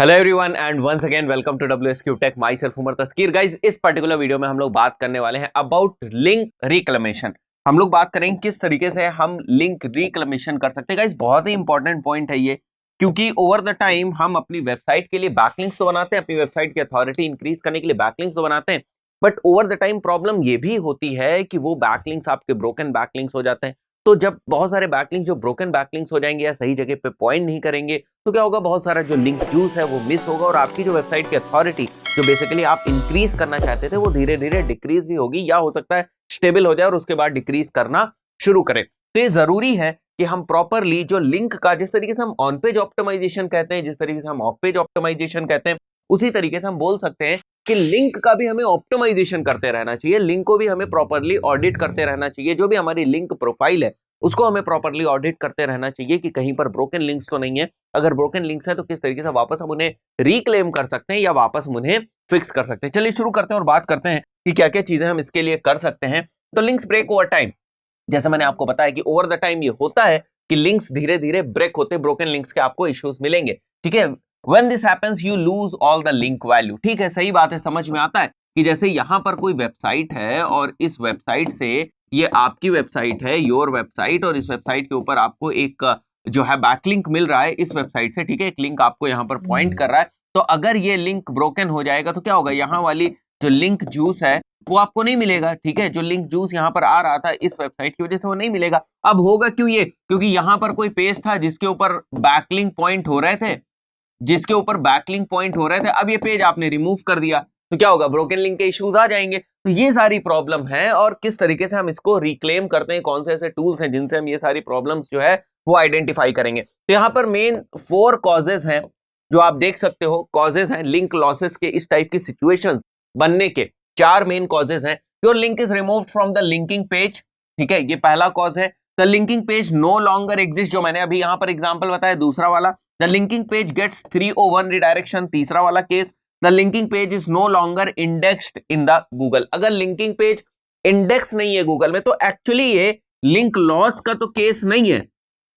Hello everyone and once again welcome to WSQ tech. Myself Umar Taskeer. Guys, इस particular video में हम लोग बात करने वाले हैं अबाउट लिंक रिक्लेमेशन। हम लोग बात करेंगे किस तरीके से हम लिंक रिक्लेमेशन कर सकते हैं। गाइज, बहुत ही इंपॉर्टेंट पॉइंट है ये, क्योंकि ओवर द टाइम हम अपनी वेबसाइट के लिए बैकलिंक्स तो बनाते हैं, अपनी वेबसाइट की अथॉरिटी इंक्रीज करने के लिए बैकलिंक्स तो बनाते हैं, but over the time problem ये भी होती है कि वो बैकलिंक्स आपके ब्रोकन बैकलिंक्स हो जाते हैं। तो जब बहुत सारे बैकलिंक्स जो ब्रोकन बैकलिंक्स हो जाएंगे या सही जगह पे पॉइंट नहीं करेंगे, तो क्या होगा, बहुत सारा जो लिंक जूस है वो मिस होगा और आपकी जो वेबसाइट की अथॉरिटी जो बेसिकली आप इंक्रीज करना चाहते थे वो धीरे धीरे डिक्रीज भी होगी, या हो सकता है स्टेबल हो जाए और उसके बाद डिक्रीज करना शुरू करे। तो ये जरूरी है कि हम प्रॉपरली जो लिंक का, जिस तरीके से हम ऑन पेज ऑप्टिमाइजेशन कहते हैं, जिस तरीके से हम ऑफ पेज ऑप्टिमाइजेशन कहते हैं, उसी तरीके से हम बोल सकते हैं कि लिंक का भी हमें ऑप्टिमाइजेशन करते रहना चाहिए। लिंक को भी हमें प्रॉपरली ऑडिट करते रहना चाहिए। जो भी हमारी लिंक प्रोफाइल है उसको हमें प्रॉपरली ऑडिट करते रहना चाहिए कि कहीं पर ब्रोकन लिंक्स तो नहीं है। अगर ब्रोकन लिंक्स है तो किस तरीके से वापस हम उन्हें रिक्लेम कर सकते हैं या वापस हम उन्हें फिक्स कर सकते हैं। चलिए शुरू करते हैं और बात करते हैं कि क्या क्या चीजें हम इसके लिए कर सकते हैं। तो लिंक्स ब्रेक ओवर टाइम, जैसे मैंने आपको बताया कि ओवर द टाइम ये होता है कि लिंक्स धीरे धीरे ब्रेक होते, ब्रोकन लिंक्स के आपको इश्यूज मिलेंगे। ठीक है, when this happens you lose all the link value. ठीक है, सही बात है, समझ में आता है कि जैसे यहां पर कोई वेबसाइट है और इस वेबसाइट से, ये आपकी वेबसाइट है, योर वेबसाइट, और इस वेबसाइट के ऊपर आपको एक जो है बैकलिंक मिल रहा है इस वेबसाइट से। ठीक है, एक लिंक आपको यहाँ पर पॉइंट कर रहा है। तो अगर ये लिंक ब्रोकन हो जाएगा तो क्या होगा, यहाँ वाली जो लिंक जूस है वो आपको नहीं मिलेगा। ठीक है, जो लिंक जूस यहाँ पर आ रहा था इस वेबसाइट की वजह से वो नहीं मिलेगा। अब होगा क्यों ये, क्योंकि यहाँ पर कोई पेज था जिसके ऊपर बैकलिंक पॉइंट हो रहे थे, जिसके ऊपर बैकलिंक पॉइंट हो रहे थे। अब ये पेज आपने रिमूव कर दिया तो क्या होगा, ब्रोकन लिंक के इश्यूज आ जाएंगे। तो ये सारी प्रॉब्लम है और किस तरीके से हम इसको रिक्लेम करते हैं, कौन से ऐसे टूल्स हैं जिनसे हम ये सारी प्रॉब्लम्स जो है वो आइडेंटिफाई करेंगे। तो यहाँ पर मेन 4 कॉजेज हैं जो आप देख सकते हो, कॉजेज हैं लिंक लॉसेस के। इस टाइप की सिचुएशंस बनने के 4 मेन कॉजेज हैं। Your link is removed from the linking page. ठीक है, ये पहला कॉज है। The linking page no longer exist, जो मैंने अभी यहाँ पर एग्जाम्पल बताया। दूसरा वाला, the linking page gets 301 redirection. तीसरा वाला case, the linking page is no longer indexed in the Google. अगर लिंकिंग पेज इंडेक्स नहीं है गूगल में तो एक्चुअली ये लिंक लॉस का तो केस नहीं है।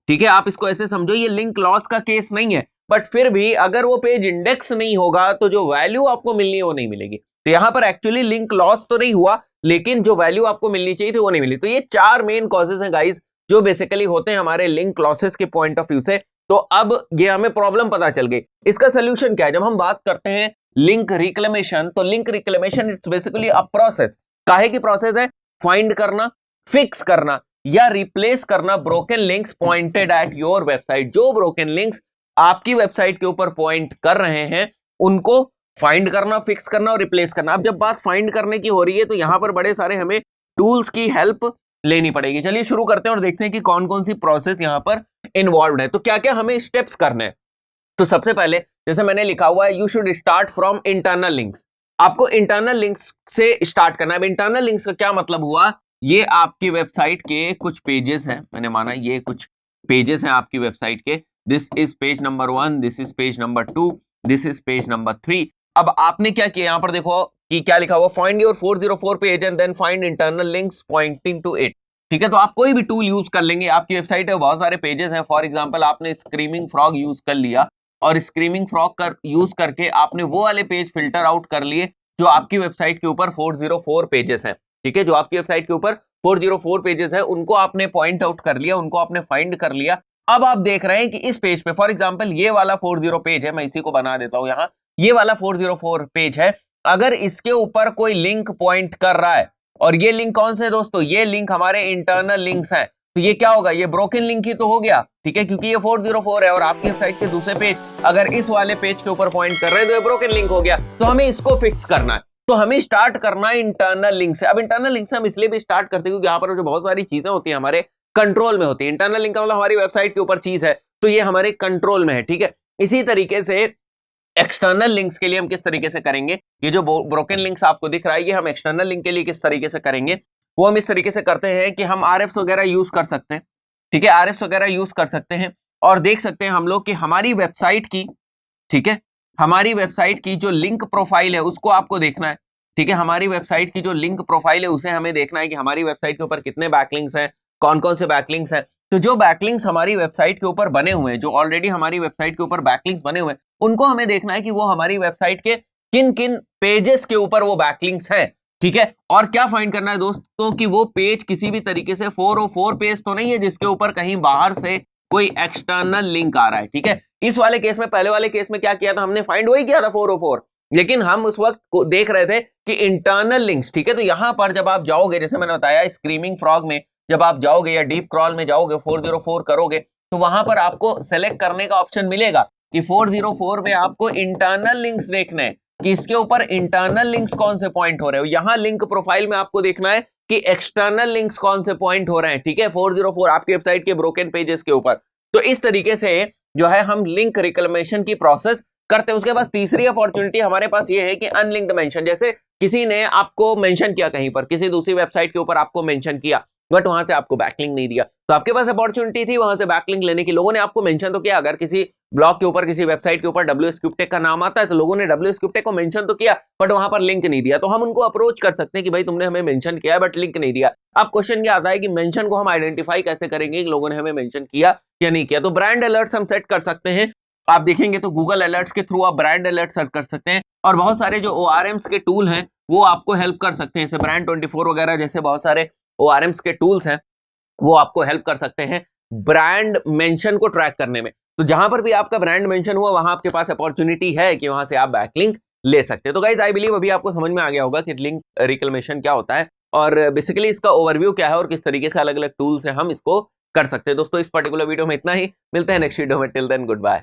ठीक है, आप इसको ऐसे समझो, ये लिंक लॉस का केस नहीं है, बट फिर भी अगर वो पेज इंडेक्स नहीं होगा तो जो वैल्यू आपको मिलनी है वो नहीं मिलेगी। तो यहां पर एक्चुअली लिंक लॉस तो नहीं हुआ, लेकिन जो वैल्यू आपको मिलनी चाहिए थी वो नहीं मिली। तो ये 4 मेन कॉजेज हैं गाइस जो बेसिकली होते हैं हमारे लिंक लॉसेस के पॉइंट ऑफ व्यू से। तो अब ये हमें प्रॉब्लम पता चल गई, इसका सोल्यूशन क्या है। जब हम बात करते हैं लिंक रिक्लेमेशन, तो link reclamation it's basically a process. काहे की प्रोसेस है, फाइंड करना, फिक्स करना या रिप्लेस करना broken links pointed at your website. जो ब्रोकन लिंक्स आपकी वेबसाइट के ऊपर पॉइंट कर रहे हैं उनको फाइंड करना, फिक्स करना और रिप्लेस करना। अब जब बात फाइंड करने की हो रही है तो यहां पर बड़े सारे हमें टूल्स की हेल्प लेनी पड़ेगी। चलिए शुरू करते हैं और देखते हैं कि कौन कौन सी प्रोसेस यहां पर इन्वॉल्व है। तो क्या क्या हमें स्टेप्स करने हैं। तो सबसे पहले, जैसे मैंने लिखा हुआ है, you should start from internal links. आपको इंटरनल लिंक्स से स्टार्ट करना है। अब इंटरनल लिंक्स का क्या मतलब हुआ, ये आपकी वेबसाइट के कुछ पेजेस हैं, मैंने माना ये कुछ पेजेस हैं आपकी वेबसाइट के। This is page number 1, this is page number 2, this is page number 3। अब आपने क्या किया, यहां पर देखो कि क्या लिखा हुआ, find your 404 page and then find internal links pointing to it. ठीक है, तो आप कोई भी टूल यूज कर लेंगे। आपकी वेबसाइट है, बहुत सारे पेजेस हैं। फॉर एग्जांपल आपने स्क्रीमिंग फ्रॉग यूज कर लिया और स्क्रीमिंग फ्रॉग यूज करके आपने वो वाले पेज फिल्टर आउट कर लिए जो आपकी वेबसाइट के ऊपर 404 पेजेस हैं। ठीक है, जो आपकी वेबसाइट के ऊपर 404 पेजेस हैं उनको आपने पॉइंट आउट कर लिया, उनको आपने फाइंड कर लिया। अब आप देख रहे हैं कि इस पेज पे, फॉर एग्जांपल ये वाला 40 पेज है, मैं इसी को बना देता हूं यहां, ये वाला 404 पेज है। अगर इसके ऊपर कोई लिंक पॉइंट कर रहा है, और ये लिंक कौन से दोस्तों, ये लिंक हमारे इंटरनल लिंक्स हैं, तो ये क्या होगा, ये ब्रोकन लिंक ही तो हो गया। ठीक है, क्योंकि ये 404 है और आपकी वेबसाइट के दूसरे पेज अगर इस वाले पेज के ऊपर पॉइंट कर रहे हैं तो ये ब्रोकन लिंक हो गया। तो हमें इसको फिक्स करना है, तो हमें स्टार्ट करना है इंटरनल लिंक से। अब इंटरनल लिंक से हम इसलिए भी स्टार्ट करते हैं क्योंकि यहाँ पर जो बहुत सारी चीजें होती है हमारे कंट्रोल में होती है। इंटरनल लिंक का मतलब हमारी वेबसाइट के ऊपर चीज है तो ये हमारे कंट्रोल में है। ठीक है, इसी तरीके से एक्सटर्नल लिंक्स के लिए हम किस तरीके से करेंगे, ये जो ब्रोकन लिंक्स आपको दिख रहा है ये हम एक्सटर्नल लिंक के लिए किस तरीके से करेंगे, वो हम इस तरीके से करते हैं कि हम RFs वगैरह यूज कर सकते हैं। ठीक है, RFs वगैरह यूज कर सकते हैं और देख सकते हैं हम लोग कि हमारी वेबसाइट की, ठीक है, हमारी वेबसाइट की जो लिंक प्रोफाइल है उसको आपको देखना है। ठीक है, हमारी वेबसाइट की जो लिंक प्रोफाइल है उसे हमें देखना है कि हमारी वेबसाइट के ऊपर कितने बैकलिंक्स हैं, कौन कौन से बैकलिंक्स हैं। तो जो बैकलिंक्स हमारी वेबसाइट के ऊपर बने हुए हैं, जो ऑलरेडी हमारी वेबसाइट के ऊपर बैकलिंक्स बने हुए हैं, उनको हमें देखना है कि वो हमारी वेबसाइट के किन किन पेजेस के ऊपर वो बैकलिंक्स हैं, ठीक है। और क्या फाइंड करना है दोस्तों कि वो पेज किसी भी तरीके से 404 पेज तो नहीं है जिसके ऊपर कहीं बाहर से कोई एक्सटर्नल लिंक आ रहा है, ठीक है। इस वाले केस में, पहले वाले केस में क्या किया था हमने, फाइंड वही किया था 404, लेकिन हम उस वक्त देख रहे थे कि इंटरनल लिंक्स, ठीक है। तो यहां पर जब आप जाओगे, जैसे मैंने बताया स्क्रीमिंग फ्रॉग में जब आप जाओगे या डीप क्रॉल में जाओगे 404 करोगे तो वहां पर आपको सेलेक्ट करने का ऑप्शन मिलेगा कि 404 में आपको इंटरनल लिंक्स देखने हैं कि इसके ऊपर इंटरनल लिंक्स कौन से पॉइंट हो रहे हो। यहां लिंक प्रोफाइल में आपको देखना है कि एक्सटर्नल लिंक्स कौन से पॉइंट हो रहे हैं, ठीक है, 404 आपकी वेबसाइट के ब्रोकन पेजेस के ऊपर। तो इस तरीके से जो है हम लिंक रिक्लेमेशन की प्रोसेस करते हैं। उसके बाद तीसरी अपॉर्चुनिटी हमारे पास ये है कि अनलिंक्ड मेंशन, जैसे किसी ने आपको मेंशन किया कहीं पर, किसी दूसरी वेबसाइट के ऊपर आपको मेंशन किया बट वहां से आपको बैकलिंक नहीं दिया, तो आपके पास अपॉर्चुनिटी थी वहां से बैकलिंक लेने की। लोगों ने आपको मेंशन तो किया, अगर किसी ब्लॉग के ऊपर, किसी वेबसाइट के ऊपर WSCubeTech का नाम आता है तो लोगों ने WSCubeTech को मेंशन तो किया बट वहां पर लिंक नहीं दिया। तो हम उनको अप्रोच कर सकते हैं कि भाई तुमने हमें मेंशन किया बट लिंक नहीं दिया। अब क्वेश्चन क्या आता है कि मेंशन को हम आइडेंटिफाई कैसे करेंगे कि लोगों ने हमें मेंशन किया या नहीं किया। तो ब्रांड अलर्ट्स हम सेट कर सकते हैं। आप देखेंगे तो गूगल अलर्ट्स के थ्रू आप ब्रांड अलर्ट सेट कर सकते हैं और बहुत सारे जो ORMs के टूल हैं वो आपको हेल्प कर सकते हैं, जैसे Brand24 वगैरह जैसे बहुत सारे ORMs के टूल्स हैं वो आपको हेल्प कर सकते हैं ब्रांड मेंशन को ट्रैक करने में। तो जहां पर भी आपका ब्रांड मेंशन हुआ वहां आपके पास अपॉर्चुनिटी है कि वहां से आप बैकलिंक ले सकते हैं। तो गाइस आई बिलीव अभी आपको समझ में आ गया होगा कि लिंक रिक्लेमेशन क्या होता है और बेसिकली इसका ओवरव्यू क्या है और किस तरीके से अलग अलग टूल से हम इसको कर सकते हैं। दोस्तों इस पर्टिकुलर वीडियो में इतना ही, मिलते हैं नेक्स्ट वीडियो में, टिल देन गुड बाय।